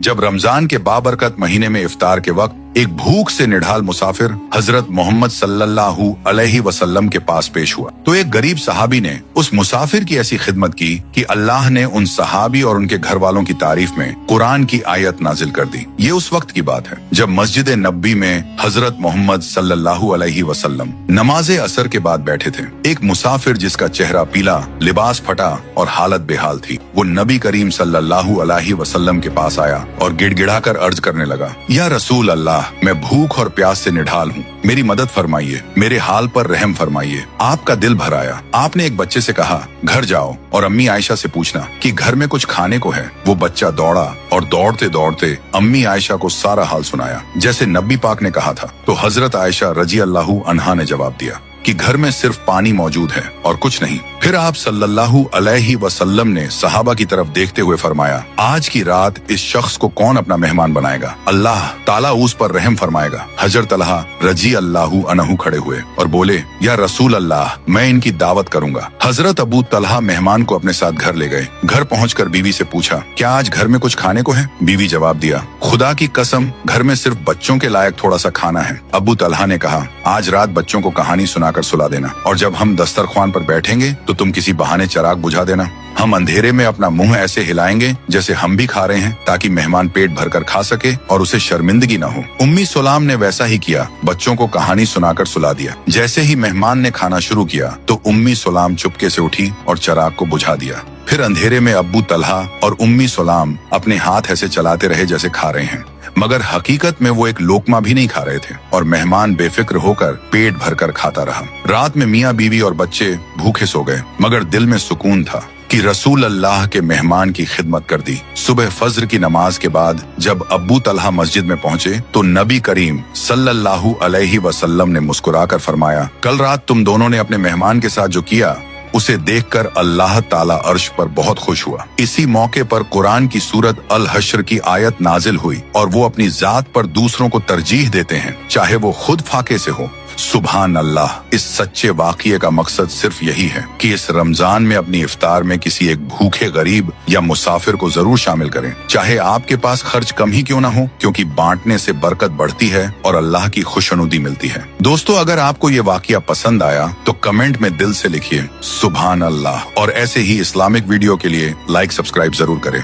जब रमजान के बाबरकत महीने में इफ्तार के वक्त एक भूख से निढाल मुसाफिर हजरत मोहम्मद सल्लल्लाहु अलैहि वसल्लम के पास पेश हुआ तो एक गरीब सहाबी ने उस मुसाफिर की ऐसी खिदमत की कि अल्लाह ने उन सहाबी और उनके घर वालों की तारीफ में कुरान की आयत नाजिल कर दी। ये उस वक्त की बात है जब मस्जिद नबी में हजरत मोहम्मद सल्लल्लाहु अलैहि वसल्लम नमाज असर के बाद बैठे थे। एक मुसाफिर जिसका चेहरा पीला, लिबास फटा और हालत बेहाल थी, वो नबी करीम सल्लल्लाहु अलैहि वसल्लम के पास आया और गिड़गिड़ाकर अर्ज करने लगा, या रसूल अल्लाह, मैं भूख और प्यास से निढाल हूँ, मेरी मदद फरमाइए, मेरे हाल पर रहम फरमाइए। आपका दिल भर आया। आपने एक बच्चे से कहा, घर जाओ और अम्मी आयशा से पूछना कि घर में कुछ खाने को है। वो बच्चा दौड़ा और दौड़ते दौड़ते अम्मी आयशा को सारा हाल सुनाया जैसे नबी पाक ने कहा था। तो हजरत आयशा रजी अल्लाहु अन्हा ने जवाब दिया कि घर में सिर्फ पानी मौजूद है और कुछ नहीं। फिर आप सल्लल्लाहु अलैहि वसल्लम ने सहाबा की तरफ देखते हुए फरमाया, आज की रात इस शख्स को कौन अपना मेहमान बनाएगा? अल्लाह ताला उस पर रहम फरमाएगा। हजरत तलहा रजी अल्लाहु अन्हु खड़े हुए और बोले, या रसूल अल्लाह, मैं इनकी दावत करूंगा। हजरत अबू तलहा मेहमान को अपने साथ घर ले गए। घर पहुंचकर बीवी से पूछा, क्या आज घर में कुछ खाने को है? बीवी जवाब दिया, खुदा की कसम, घर में सिर्फ बच्चों के लायक थोड़ा सा खाना है। अबू तलहा ने कहा, आज रात बच्चों को कहानी सुनाकर सुला देना और जब हम दस्तरख्वान पर बैठेंगे तो तुम किसी बहाने चिराग बुझा देना। हम अंधेरे में अपना मुंह ऐसे हिलाएंगे जैसे हम भी खा रहे हैं, ताकि मेहमान पेट भरकर खा सके और उसे शर्मिंदगी न हो। उम्मी सुलाम ने वैसा ही किया, बच्चों को कहानी सुनाकर सुला दिया। जैसे ही मेहमान ने खाना शुरू किया तो उम्मी सुलाम चुपके से उठी और चिराग को बुझा दिया। फिर अंधेरे में अब्बू तलहा और उम्मी सुलाम अपने हाथ ऐसे चलाते रहे जैसे खा रहे हैं, मगर हकीकत में वो एक लोकमा भी नहीं खा रहे थे और मेहमान बेफिक्र होकर पेट भरकर खाता रहा। रात में मियाँ बीवी और बच्चे भूखे सो गए, मगर दिल में सुकून था कि रसूल अल्लाह के मेहमान की खिदमत कर दी। सुबह फज्र की नमाज के बाद जब अब्बू तलहा मस्जिद में पहुंचे तो नबी करीम सल्लल्लाहु अलैहि वसल्लम ने मुस्कुराकर फरमाया, कल रात तुम दोनों ने अपने मेहमान के साथ जो किया उसे देखकर अल्लाह ताला अर्श पर बहुत खुश हुआ। इसी मौके पर कुरान की सूरत अल हश्र की आयत नाजिल हुई और वो अपनी जात पर दूसरों को तरजीह देते हैं, चाहे वो खुद फाके से हो। सुभान अल्लाह। इस सच्चे वाक़ये का मकसद सिर्फ यही है कि इस रमजान में अपनी इफ्तार में किसी एक भूखे गरीब या मुसाफिर को जरूर शामिल करें, चाहे आपके पास खर्च कम ही क्यों ना हो, क्योंकि बांटने से बरकत बढ़ती है और अल्लाह की खुशनुदी मिलती है। दोस्तों, अगर आपको ये वाक़या पसंद आया तो कमेंट में दिल से लिखिए सुभान अल्लाह और ऐसे ही इस्लामिक वीडियो के लिए लाइक सब्सक्राइब जरूर करें।